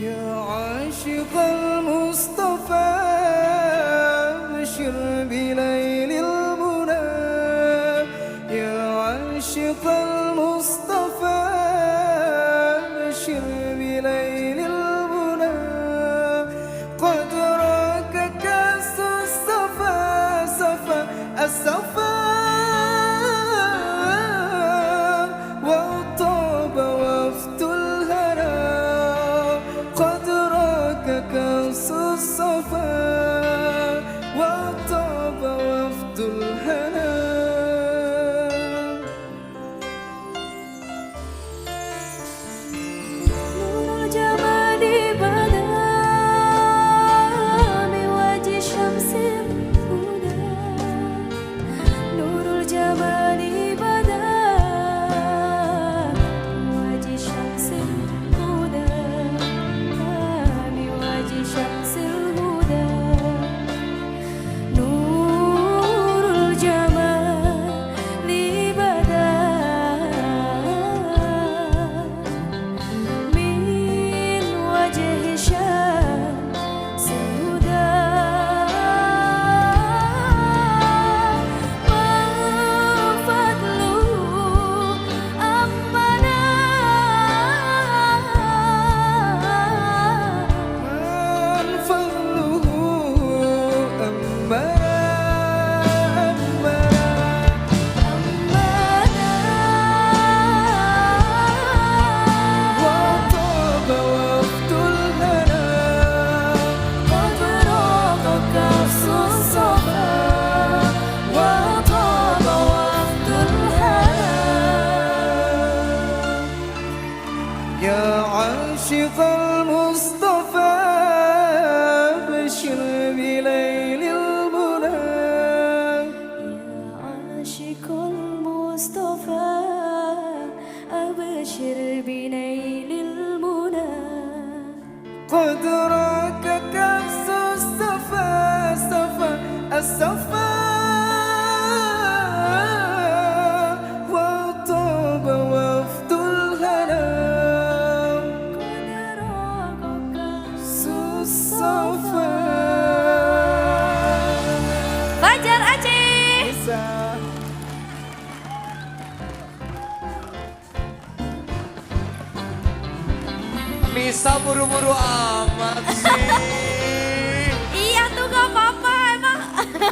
يا عاشق المصطفى بشر بليل المنى يا عاشق المصطفى بشر بليل المنى قد راك كاس الصفا صفا الصفا وطاب وفد الهنا قد راك كاس الصفا وطاب وفد الهنا نور الجمال بدا من وجه شمس الهدى نور الجمال بدا من وجه شمس الهدى من وجه شمس الهدى نور الجمال بدا من وجه شمس الهدى وفضله أمنا من فضله أمنا وطاب وفد الهنا قد راق كأس الصفا وطاب وفد الهنا يا عاشق المصطفى بشر بليل المنى يا عاشق المصطفى أبشر بنيل المنى قد راك كأس الصفا صفا الصفا وطاب وفد الهنا قد راق كأس الصفا Fajar Aceh. bisa. Nisa buru-buru amat sih. Iya tuh gak apa-apa emang.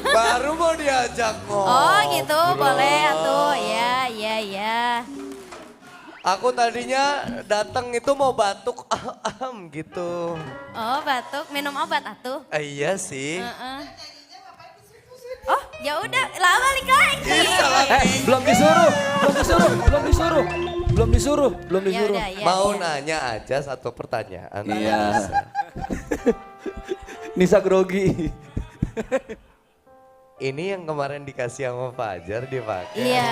Baru mau diajak ngobrol. Oh gitu boleh atuh ya ya ya. Aku tadinya datang itu mau batuk gitu. Oh batuk minum obat atuh. Iya sih. Heeh. Oh ya udah lah balik lagi. Bisa lagi. Belum disuruh, belum Ya disuruh. udah ya. Mau ya. nanya aja satu pertanyaan. Iya. Bisa. Nisa grogi. Ini yang kemarin dikasih sama Fajar dipakai. Iya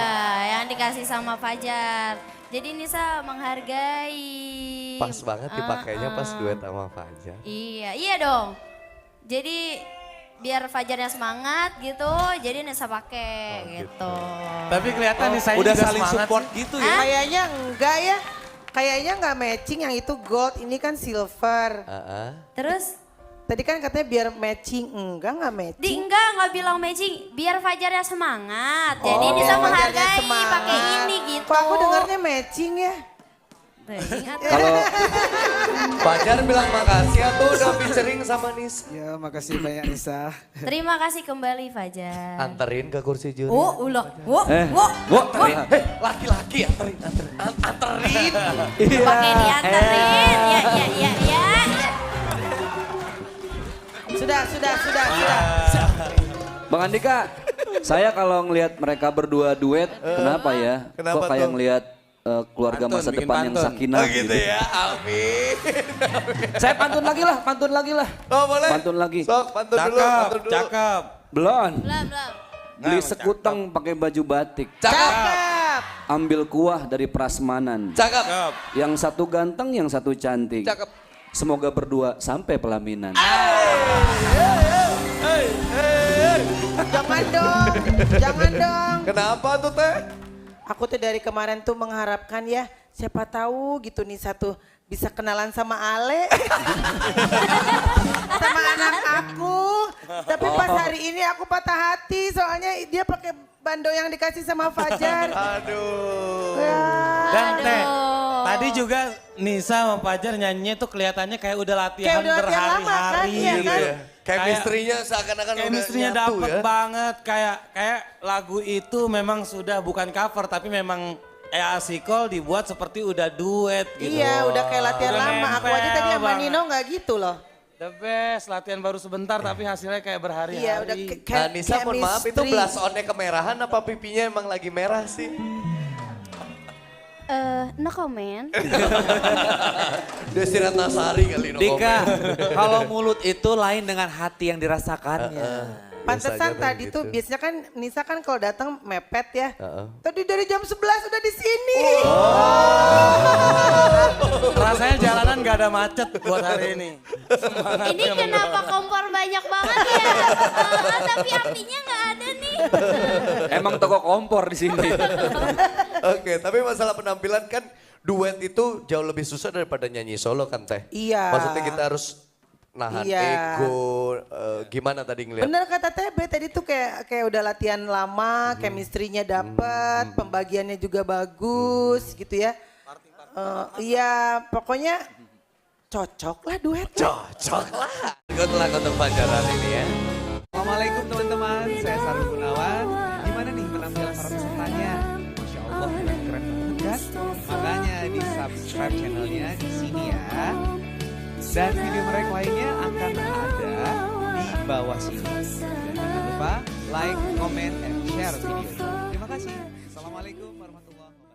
yang dikasih sama Fajar. Jadi Nisa menghargai. Pas banget dipakainya pas duet sama Fajar. Iya iya dong. Jadi biar Fajarnya semangat gitu, jadi Nisa pakai gitu. Tapi kelihatan nih saya Udah juga saling semangat support sih. gitu Hah? ya. Kayaknya enggak ya. Kayaknya enggak matching, yang itu gold, ini kan silver. Heeh. Terus Tadi kan katanya biar matching, enggak matching. nggak bilang matching, biar Fajarnya semangat. Jadi Oh, Nisa biar Fajarnya menghargai semangat. pakai ini gitu. Kok aku dengarnya matching ya? Tuh, ingat. Kalau Fajar bilang makasih atuh udah featuring sama Nisa. Ya makasih banyak Nisa. Terima kasih kembali Fajar. Anterin ke kursi juri. Oh, ulah. Wo, Laki-laki anterin. pakai dianterin. Ya. Sudah. Bang Andika, saya kalau ngelihat mereka berdua duet, kenapa ya? Kenapa Kok kayak tuh? ngelihat keluarga Pantun, masa bikin depan yang pantun. sakinah Oh gitu ya, amin. Saya pantun lagi lah. Oh boleh. Pantun lagi. Sok, pantun dulu, Cakep, pantun dulu. cakep. Belum. Belum. Beli sekuteng pakai baju batik. Cakep. Cakep. Ambil kuah dari prasmanan. Cakep. Yang satu ganteng, yang satu cantik. Cakep. Semoga berdua sampai pelaminan. Jangan dong, jangan dong. Kenapa tuh teh? Aku tuh dari kemarin tuh mengharapkan ya, siapa tahu gitu nih satu bisa kenalan sama Ale. Sama anak aku. Tapi pas hari ini aku patah hati soalnya dia pakai bando yang dikasih sama Fajar. Aduh. Ya. Dan Teh, tadi juga Nisa sama Fajar nyanyinya tuh kelihatannya kayak udah latihan Kayak udah latihan lama kan, berhari-hari iya gitu kan? ya. Chemistry-nya seakan-akan udah Chemistry-nya nyatu dapet ya. banget, kayak lagu itu memang sudah bukan cover tapi memang Asikol dibuat seperti udah duet gitu. Iya, udah kayak latihan Udah lama. Aku aja nempel tadi sama banget. Nino nggak gitu loh. The best, latihan baru sebentar tapi hasilnya kayak berhari-hari. Iya, udah Nah Nisa mohon maaf itu chemistry. blush on-nya kemerahan apa pipinya emang lagi merah sih? No comment. Desi Ratnasari kali no Dika, komen. kalau mulut itu lain dengan hati yang dirasakannya. Pantesan Biasanya tadi gitu. tuh biasanya kan Nisa kan kalau datang mepet ya. Heeh. Tadi dari jam 11 udah di sini. Rasanya jalanan gak ada macet buat hari ini. Ini kenapa kompor banyak banget ya? Tapi apinya nggak ada nih. Emang toko kompor di sini. Oke, tapi masalah penampilan kan duet itu jauh lebih susah daripada nyanyi solo kan teh? Iya. Maksudnya kita harus nahan Iya. ego, gimana tadi ngeliat? Bener kata TB tadi tuh kayak udah latihan lama, chemistry-nya dapet, pembagiannya juga bagus gitu ya. Iya, pokoknya cocok lah duet. Cocok lah. Good luck untuk Fajar hari ini ya. Assalamualaikum teman-teman, saya Sarul Gunawan. Gimana nih penampilan para pesertanya? Masya Allah, keren banget kan? Makanya di subscribe channelnya di sini ya. Dan video mereka lainnya akan ada di bawah sini. Dan jangan lupa like, comment, and share video ini. Terima kasih. Assalamualaikum warahmatullahi wabarakatuh.